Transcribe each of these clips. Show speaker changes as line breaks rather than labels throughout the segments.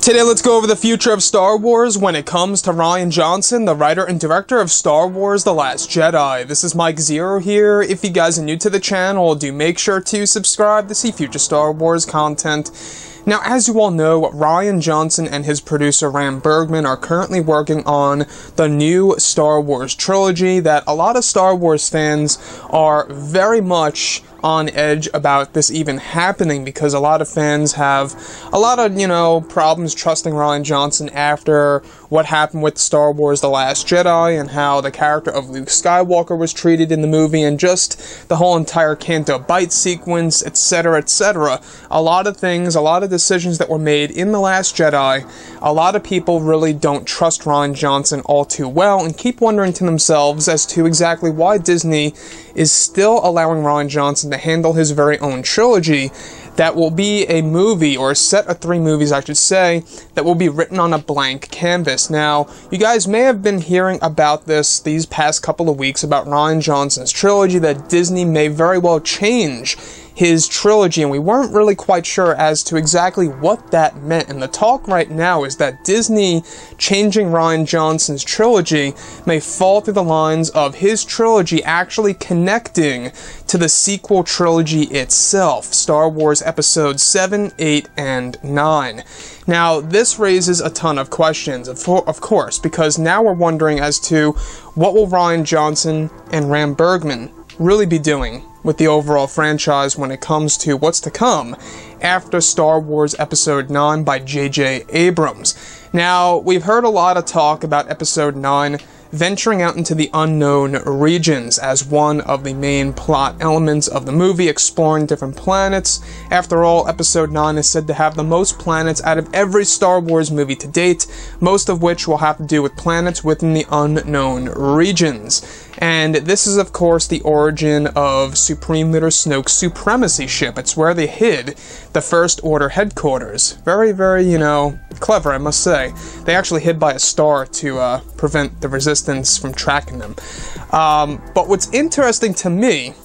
Today, let's go over the future of Star Wars when it comes to Rian Johnson, the writer and director of Star Wars The Last Jedi. This is Mike Zero here. If you guys are new to the channel, do make sure to subscribe to see future Star Wars content. Now, as you all know, Rian Johnson and his producer Ram Bergman are currently working on the new Star Wars trilogy that a lot of Star Wars fans are very much on edge about this even happening, because a lot of fans have a lot of, problems trusting Rian Johnson after what happened with Star Wars The Last Jedi and how the character of Luke Skywalker was treated in the movie and just the whole entire Canto Bight sequence, etc., etc. A lot of things, a lot of decisions that were made in The Last Jedi, a lot of people really don't trust Rian Johnson all too well and keep wondering to themselves as to exactly why Disney is still allowing Rian Johnson to handle his very own trilogy that will be a movie, or a set of 3 movies I should say, that will be written on a blank canvas. Now, you guys may have been hearing about this these past couple of weeks about Rian Johnson's trilogy, that Disney may very well change his trilogy, and we weren't really quite sure as to exactly what that meant. And the talk right now is that Disney changing Rian Johnson's trilogy may fall through the lines of his trilogy actually connecting to the sequel trilogy itself, Star Wars Episodes 7, 8, and 9. Now, this raises a ton of questions, of course, because now we're wondering as to what will Rian Johnson and Ram Bergman really be doing with the overall franchise when it comes to what's to come after Star Wars Episode 9 by J.J. Abrams. Now, we've heard a lot of talk about Episode 9 venturing out into the unknown regions as one of the main plot elements of the movie, exploring different planets. After all, Episode 9 is said to have the most planets out of every Star Wars movie to date, most of which will have to do with planets within the unknown regions. And this is, of course, the origin of Supreme Leader Snoke's supremacy ship. It's where they hid the First Order headquarters. Very, very, clever, I must say. They actually hid by a star to prevent the Resistance from tracking them. But what's interesting to me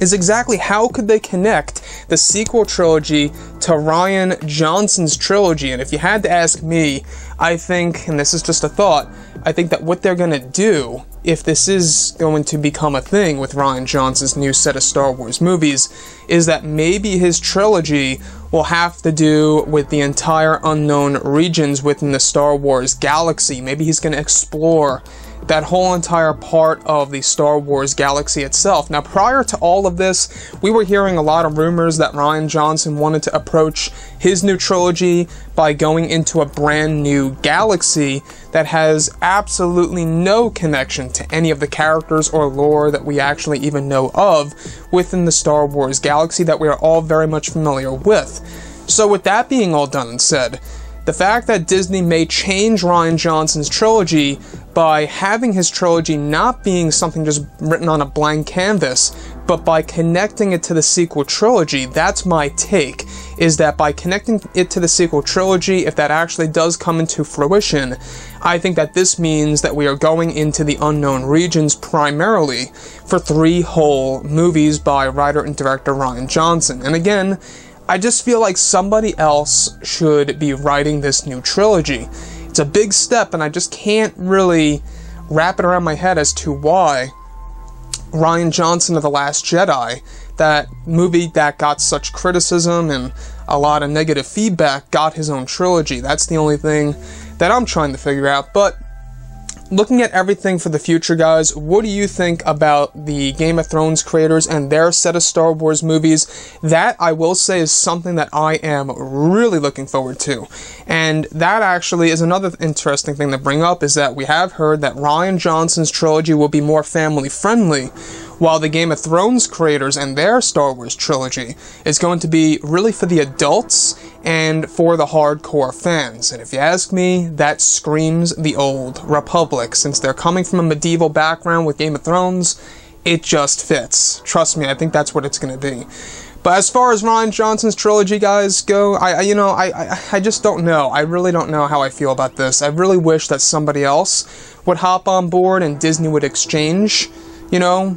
is exactly how could they connect the sequel trilogy to Rian Johnson's trilogy. And if you had to ask me, I think, and this is just a thought, I think that what they're going to do, if this is going to become a thing with Rian Johnson's new set of Star Wars movies, is that maybe his trilogy will have to do with the entire unknown regions within the Star Wars galaxy. Maybe he's going to explore that whole entire part of the Star Wars galaxy itself. Now, prior to all of this, we were hearing a lot of rumors that Rian Johnson wanted to approach his new trilogy by going into a brand new galaxy that has absolutely no connection to any of the characters or lore that we actually even know of within the Star Wars galaxy that we are all very much familiar with. So with that being all done and said, the fact that Disney may change Rian Johnson's trilogy by having his trilogy not being something just written on a blank canvas, but by connecting it to the sequel trilogy, that's my take, is that by connecting it to the sequel trilogy, if that actually does come into fruition, I think that this means that we are going into the unknown regions primarily for 3 whole movies by writer and director Rian Johnson. And again, I just feel like somebody else should be writing this new trilogy. It's a big step, and I just can't really wrap it around my head as to why Rian Johnson of The Last Jedi, that movie that got such criticism and a lot of negative feedback, got his own trilogy. That's the only thing that I'm trying to figure out. But looking at everything for the future, guys, what do you think about the Game of Thrones creators and their set of Star Wars movies? That, I will say, is something that I am really looking forward to. And that actually is another interesting thing to bring up, is that we have heard that Rian Johnson's trilogy will be more family-friendly, while the Game of Thrones creators and their Star Wars trilogy is going to be really for the adults and for the hardcore fans. And if you ask me, that screams the old Republic. Since they're coming from a medieval background with Game of Thrones, it just fits. Trust me, I think that's what it's going to be. But as far as Rian Johnson's trilogy, guys, go, I just don't know. I really don't know how I feel about this. I really wish that somebody else would hop on board and Disney would exchange,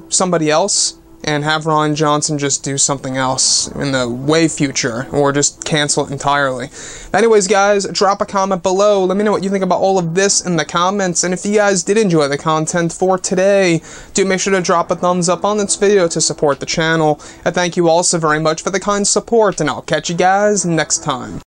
somebody else and have Rian Johnson just do something else in the way future, or just cancel it entirely. Anyways, guys, drop a comment below. Let me know what you think about all of this in the comments, and if you guys did enjoy the content for today, do make sure to drop a thumbs up on this video to support the channel. And thank you all so very much for the kind support, and I'll catch you guys next time.